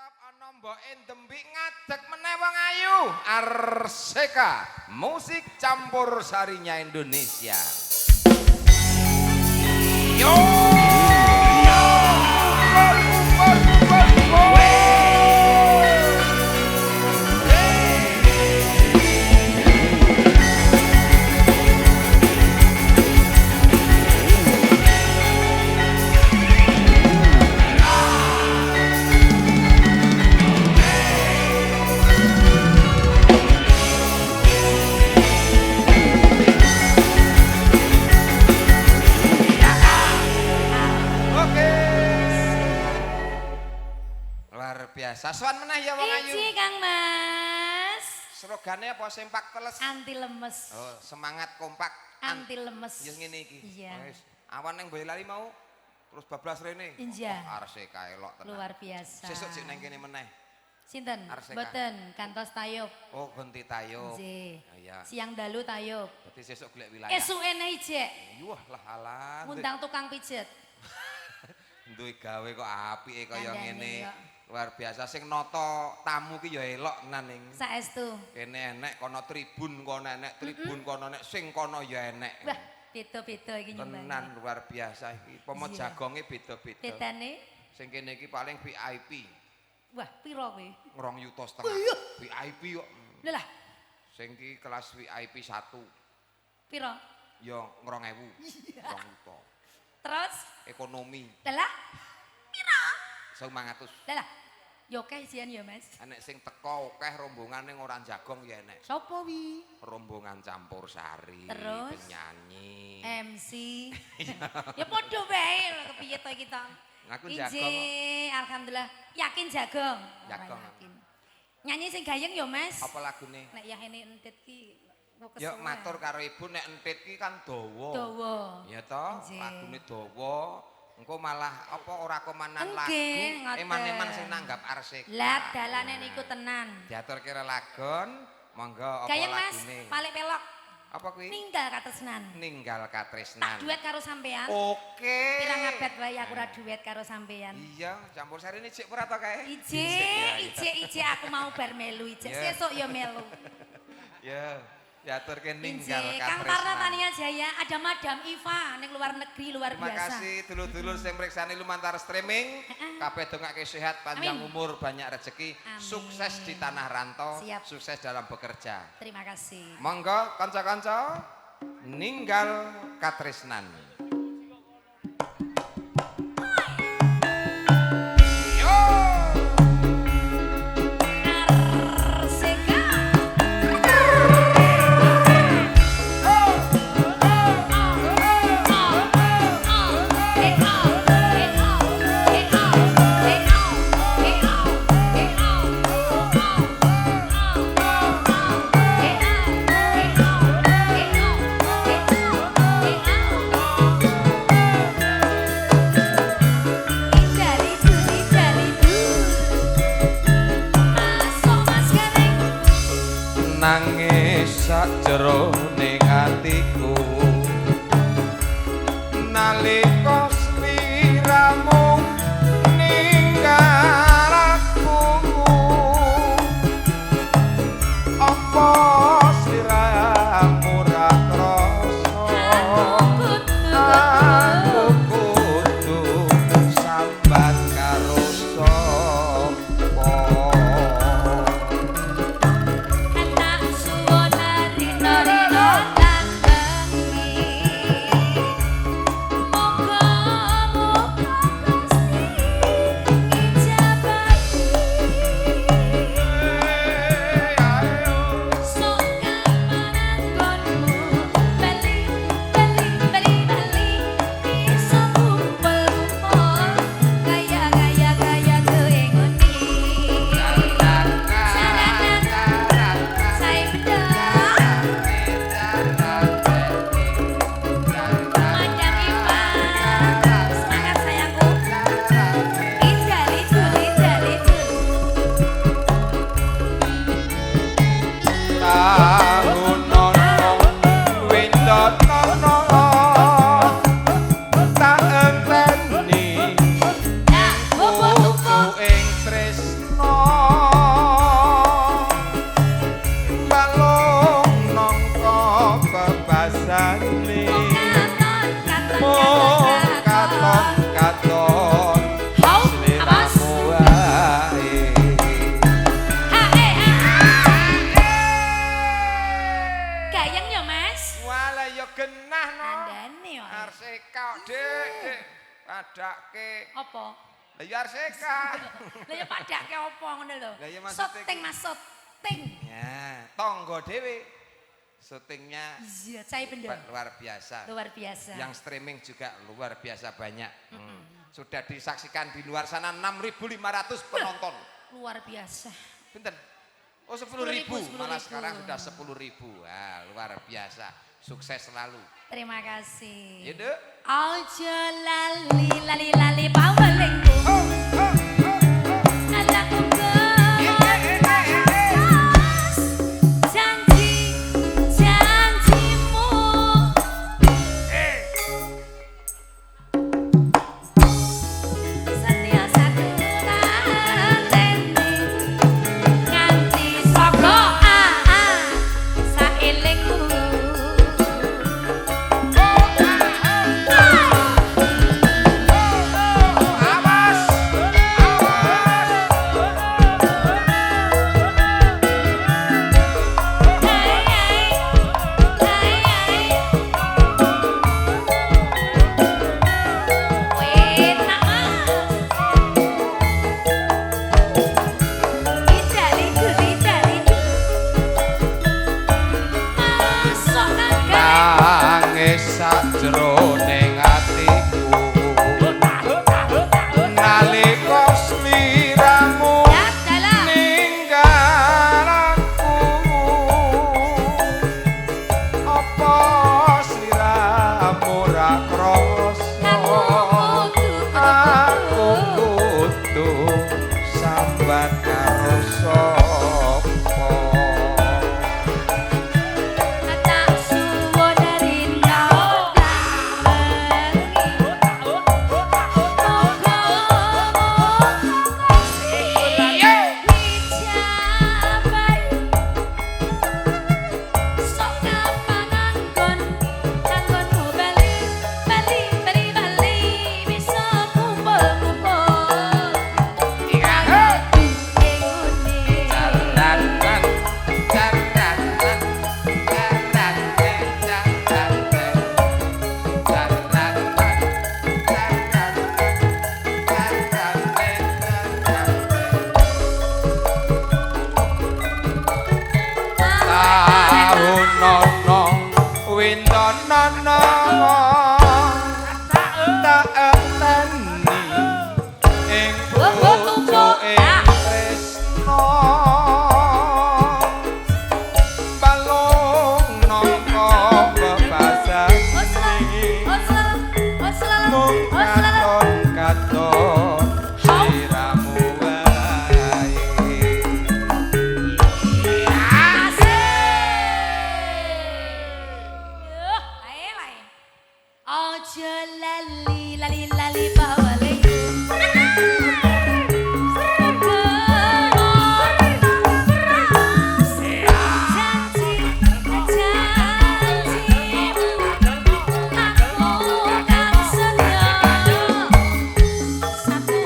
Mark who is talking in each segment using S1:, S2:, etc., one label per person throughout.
S1: Stop ana mboke ndembik ngadeg meneh wong ayu. Arseka, musik campur sarinya Indonesia. Yo! Biasa sowan meneh ya wong ayu.
S2: Iki Kang Mas.
S1: Slogane apa sempak teles?
S2: Anti lemes.
S1: Oh, semangat kompak
S2: anti lemes.
S1: Ya ngene iki.
S2: Iya.
S1: Wis, awan ning Boyolali mau terus bablas rene.
S2: Iya.
S1: Arseka elok tenan.
S2: Luar biasa.
S1: Sesuk sik nang kene meneh.
S2: Sinten?
S1: Arseka.
S2: Mboten, kantos tayub.
S1: Oh, ganti tayub.
S2: Nggih.
S1: Oh, iya.
S2: Siang dalu tayub.
S1: Berarti sesuk golek wilayah.
S2: Esuke ne ijek.
S1: Wah, lah alah.
S2: Ngundang tukang pijet.
S1: Duwe gawe kok apike kaya
S2: Kandhane
S1: ngene.
S2: kok.
S1: Luar biasa sing nata tamu ki ya elok tenan ning.
S2: Saestu.
S1: Kene enek kono tribun kono enek tribun kono enek sing kono ya enek.
S2: Wah, beda-beda iki nyumbang.
S1: Tenan luar biasa iki. Pomo
S2: Iya.
S1: jagonge beda-beda.
S2: Bedane?
S1: Sing kene iki paling VIP.
S2: Wah, piro kowe?
S1: 2,5 juta setengah. VIP kok.
S2: Lha lah,
S1: Sing iki kelas VIP 1.
S2: piro?
S1: Ya 2.000. 2 juta.
S2: Terus?
S1: Ekonomi
S2: Lha lah, piro?
S1: 900.
S2: Lha lah. Yo akeh sian ya, Mas.
S1: Enek sing teko akeh rombongan ning ora jagong ya enek.
S2: Sopo wi?
S1: Rombongan campur sari,
S2: Terus?
S1: penyanyi.
S2: MC. Ya padha wae lho kepiye to iki to.
S1: Ngaku
S2: Ije,
S1: jagong.
S2: alhamdulillah yakin jagong.
S1: Jagong.
S2: Ora yakin. Nyanyi sing gayeng ya, Mas.
S1: Apa lagune?
S2: Nek yahene entit ki kok
S1: Ya
S2: kesuwen.
S1: matur karo ibu nek entit ki kan dawa.
S2: Dawa.
S1: Ya toh,
S2: Nggih.
S1: lagune dawa. Engko malah apa ora komanan lagu.
S2: Nggih, ngoten.
S1: Eman-eman sing nanggap arsek.
S2: Lah dalane niku tenan.
S1: Diatur kira lagon, monggo apa
S2: Gayeng Mas,
S1: lagune?
S2: palik pelok.
S1: Apa kuwi?
S2: Ninggal katresnan.
S1: Ninggal
S2: Tak
S1: katresnan.
S2: duet karo sampean.
S1: Oke.
S2: Pirang abad wae aku ora duet karo sampean.
S1: Iya, campur sari ini cek ora to kae?
S2: Ije aku mau bar melu ije.
S1: Ya.
S2: Sesuk ya melu.
S1: Ya, diaturke
S2: Ije,
S1: ninggal
S2: Kang
S1: katresnan.
S2: Parna Tania Jaya, ada Madam Iva ning luar negeri luar
S1: Terima
S2: biasa.
S1: kasih dulur-dulur sing mriksani lumantar streaming. Kabeh dongake sehat, panjang
S2: Amin.
S1: umur, banyak rezeki,
S2: Amin.
S1: sukses di tanah rantau,
S2: Siap.
S1: sukses dalam bekerja.
S2: Terima kasih.
S1: Monggo kanca-kanca ninggal katresnan. Yo!
S2: Arseka.
S1: Nangis sakjeroning atiku nalika sliramu ninggal aku apa sliramu ra krasa aku kudu sambat karo sapa
S2: Anak suwon rino rino
S1: padake.
S2: Apa?
S1: Lah ya Arseka.
S2: Lah ya padake apa ngono lho.
S1: Lah ya maksudnya
S2: Syuting Mas syuting.
S1: Ya, tonggo dhewe. Syutingnya
S2: Iya, cai bener.
S1: luar biasa.
S2: Luar biasa.
S1: Yang streaming juga luar biasa banyak. Sudah disaksikan di luar sana 6.500 penonton.
S2: Luar biasa.
S1: Pinten? Oh 10.000.
S2: 10.000.
S1: Malah sekarang sudah 10.000. Wah, luar biasa. Sukses selalu.
S2: Terima kasih.
S1: Ya, Dek.
S2: Ojo lali lali lali pawelingku. Anakku kemas janji janjimu. Setia satu tanteni nganti saka saelingmu.
S1: Awas! Nangis sajroning atiku nalika sliramu ninggal aku apa sliramu ra krasa aku kudu sambat karo sapa. Windonono tak enteni ing pucuke tresno balung nangka bebasan mung katon siramu wae.
S2: Ojo lali lali lali pawelingku. Janji janjimu aku kan setia satu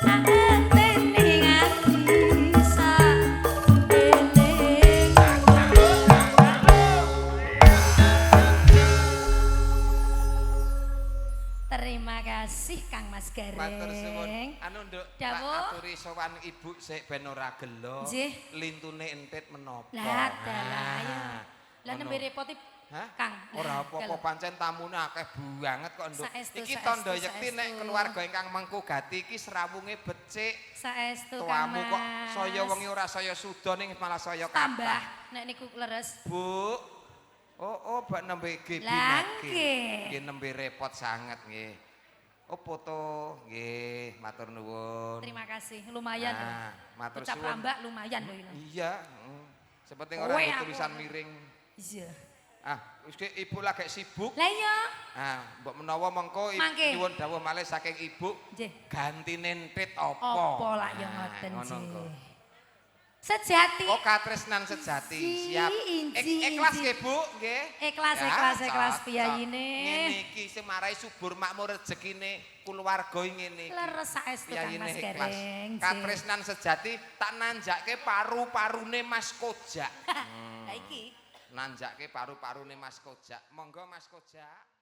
S2: anteni ngati saeling. Terima kasih Kang Mas
S1: Matur suwun.
S2: Gareng.
S1: Anu Nduk, tak
S2: Dawuh.
S1: aturi sowan Ibu sik ben ora gelo.
S2: Nggih.
S1: Lintune entit menapa.
S2: Lah dalah ayo. Lah
S1: ngono.
S2: nembe repoti
S1: Hah?
S2: Kang.
S1: Ora
S2: Lah,
S1: apa-apa
S2: dalah.
S1: pancen tamune akeh banget kok Nduk.
S2: Saestu,
S1: Iki
S2: saestu,
S1: tandha yekti nek
S2: saestu.
S1: keluarga ingkang mengku gati iki serawunge becik.
S2: Saestu Kang
S1: Tuamu
S2: Mas.
S1: kok saya wengi ora saya suda ning malah saya
S2: tambah
S1: kathah.
S2: nek niku leres.
S1: Bu. Oh, bak nembe ge
S2: Lah,
S1: binake.
S2: nggih.
S1: Nggih nembe repot sanget nggih. Oh, foto nggih, matur nuwun.
S2: Terima kasih. Lumayan
S1: Nah,
S2: loh.
S1: matur
S2: Ucap
S1: suwun.
S2: rambak lumayan loh ini.
S1: Iya, sepenting
S2: Kowe
S1: orang
S2: aku.
S1: tulisan miring.
S2: Iya.
S1: Ah, wis ki ibu lagi sibuk.
S2: Lah iya.
S1: Ah, mbok menawa mengko
S2: Mangke.
S1: nyuwun dawuh malih saking ibu
S2: Nggih.
S1: gantine entit apa?
S2: Apa lah ya
S1: Ah,
S2: ngoten
S1: ngono engko.
S2: nggih. Sejati.
S1: Oh, katresnan sejati. Siap.
S2: Inji,
S1: Ikhlas
S2: inji.
S1: nggih, Bu, nggih.
S2: Ikhlas,
S1: Ya,
S2: ikhlas, ikhlas
S1: cocok.
S2: piyayine.
S1: Ngene iki sing marai subur makmur rezekine kulawarga ngene iki.
S2: Leres saestu Kang
S1: Piyayine
S2: Mas
S1: ikhlas.
S2: Gareng.
S1: Katresnan sejati tak nanjake paru-parune Mas Kojak.
S2: Lah iki
S1: Nanjake paru-parune Mas Kojak. Monggo Mas Kojak.